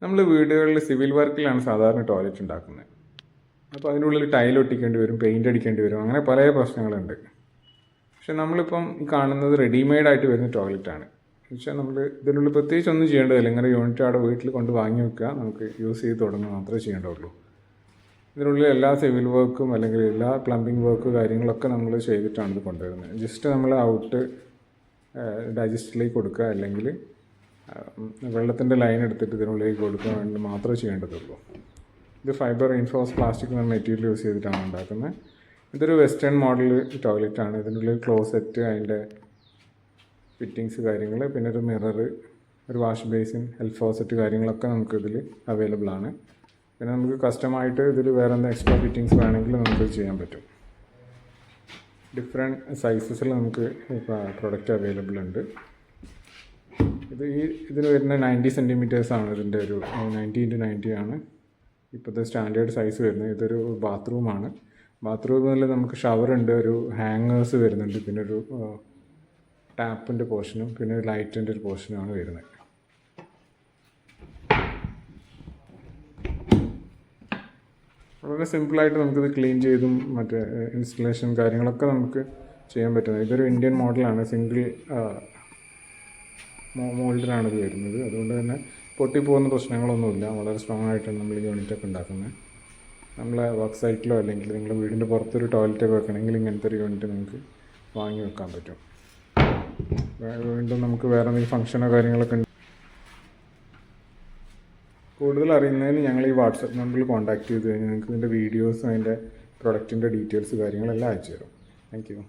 നമ്മൾ വീടുകളിൽ സിവിൽ വർക്കിലാണ് സാധാരണ ടോയ്ലറ്റ് ഉണ്ടാക്കുന്നത്. അപ്പോൾ അതിനുള്ളിൽ ടൈൽ ഒട്ടിക്കേണ്ടി വരും, പെയിൻ്റ് അടിക്കേണ്ടി വരും, അങ്ങനെ പല പ്രശ്നങ്ങളുണ്ട്. പക്ഷെ നമ്മളിപ്പം ഈ കാണുന്നത് റെഡിമെയ്ഡായിട്ട് വരുന്ന ടോയ്ലറ്റാണ്. പക്ഷേ നമ്മൾ ഇതിനുള്ളിൽ പ്രത്യേകിച്ച് ഒന്നും ചെയ്യേണ്ടതില്ല. ഇങ്ങനെ യൂണിറ്റ് അവിടെ വീട്ടിൽ കൊണ്ട് വാങ്ങി വെക്കുക, നമുക്ക് യൂസ് ചെയ്ത് തുടങ്ങുക മാത്രമേ ചെയ്യേണ്ടതുള്ളൂ. ഇതിനുള്ളിൽ എല്ലാ സിവിൽ വർക്കും അല്ലെങ്കിൽ എല്ലാ പ്ലംബിംഗ് വർക്ക് കാര്യങ്ങളൊക്കെ നമ്മൾ ചെയ്തിട്ടാണ് ഇത് കൊണ്ടുവരുന്നത്. ജസ്റ്റ് നമ്മൾ ഔട്ട് ഡൈജസ്റ്റിലേക്ക് കൊടുക്കുക, അല്ലെങ്കിൽ വെള്ളത്തിൻ്റെ ലൈൻ എടുത്തിട്ട് ഇതിനുള്ളിലേക്ക് കൊടുക്കുക വേണ്ടി മാത്രമേ ചെയ്യേണ്ടതുള്ളൂ. ഇത് ഫൈബർ റീൻഫോഴ്സ് പ്ലാസ്റ്റിക് എന്ന മെറ്റീരിയൽ യൂസ് ചെയ്തിട്ടാണ് ഉണ്ടാക്കുന്നത്. ഇതൊരു വെസ്റ്റേൺ മോഡൽ ടോയ്ലറ്റാണ്. ഇതിനുള്ളിൽ ക്ലോസറ്റ്, അതിൻ്റെ ഫിറ്റിങ്സ് കാര്യങ്ങൾ, പിന്നെ ഒരു മിറർ, ഒരു വാഷ് ബേസിൻ, ഹെൽത്ത് ഫോസറ്റ് കാര്യങ്ങളൊക്കെ നമുക്കിതിൽ അവൈലബിൾ ആണ്. പിന്നെ നമുക്ക് കസ്റ്റമായിട്ട് ഇതിൽ വേറെ എന്തെങ്കിലും എക്സ്ട്രാ ഫിറ്റിങ്സ് വേണമെങ്കിൽ നമുക്ക് ചെയ്യാൻ പറ്റും. ഡിഫറെൻറ്റ് സൈസസിൽ നമുക്ക് പ്രൊഡക്റ്റ് അവൈലബിൾ ഉണ്ട്. ഇതിന് വരുന്ന 90 സെൻറ്റിമീറ്റേഴ്സാണ് ഇതിൻ്റെ ഒരു 90x90 ആണ് ഇപ്പോഴത്തെ സ്റ്റാൻഡേർഡ് സൈസ് വരുന്നത്. ഇതൊരു ബാത്റൂമാണ്. ബാത്റൂമിൽ നമുക്ക് ഷവറുണ്ട്, ഒരു ഹാങ്ങേഴ്സ് വരുന്നുണ്ട്, പിന്നെ ഒരു ടാപ്പിൻ്റെ പോർഷനും പിന്നെ ഒരു ലൈറ്റിൻ്റെ ഒരു പോർഷനുമാണ് വരുന്നത്. വളരെ സിമ്പിളായിട്ട് നമുക്കിത് ക്ലീൻ ചെയ്തും മറ്റേ ഇൻസ്റ്റലേഷൻ കാര്യങ്ങളൊക്കെ നമുക്ക് ചെയ്യാൻ പറ്റുന്നത്. ഇതൊരു ഇന്ത്യൻ മോഡലാണ്, സിംഗിൾ മോൾഡിലാണ് ഇത് വരുന്നത്. അതുകൊണ്ട് തന്നെ പൊട്ടിപ്പോകുന്ന പ്രശ്നങ്ങളൊന്നുമില്ല. വളരെ സ്ട്രോങ് ആയിട്ടാണ് നമ്മൾ ഈ യൂണിറ്റൊക്കെ ഉണ്ടാക്കുന്നത്. നമ്മളെ വർക്ക് സൈറ്റിലോ അല്ലെങ്കിൽ നിങ്ങളുടെ വീടിൻ്റെ പുറത്തൊരു ടോയ്ലറ്റൊക്കെ വെക്കണമെങ്കിൽ ഇങ്ങനത്തെ ഒരു യൂണിറ്റ് നിങ്ങൾക്ക് വാങ്ങി വെക്കാൻ പറ്റും. വീണ്ടും നമുക്ക് വേറെ എന്തെങ്കിലും ഫംഗ്ഷനോ കാര്യങ്ങളൊക്കെ ഉണ്ട്. കൂടുതൽ അറിയുന്നതിന് ഞങ്ങൾ ഈ വാട്സപ്പ് നമ്പറിൽ കോൺടാക്ട് ചെയ്ത് കഴിഞ്ഞാൽ നിങ്ങൾക്ക് ഇതിൻ്റെ വീഡിയോസും അതിൻ്റെ പ്രൊഡക്റ്റിൻ്റെ ഡീറ്റെയിൽസ് കാര്യങ്ങളെല്ലാം അയച്ചു തരും. Thank you.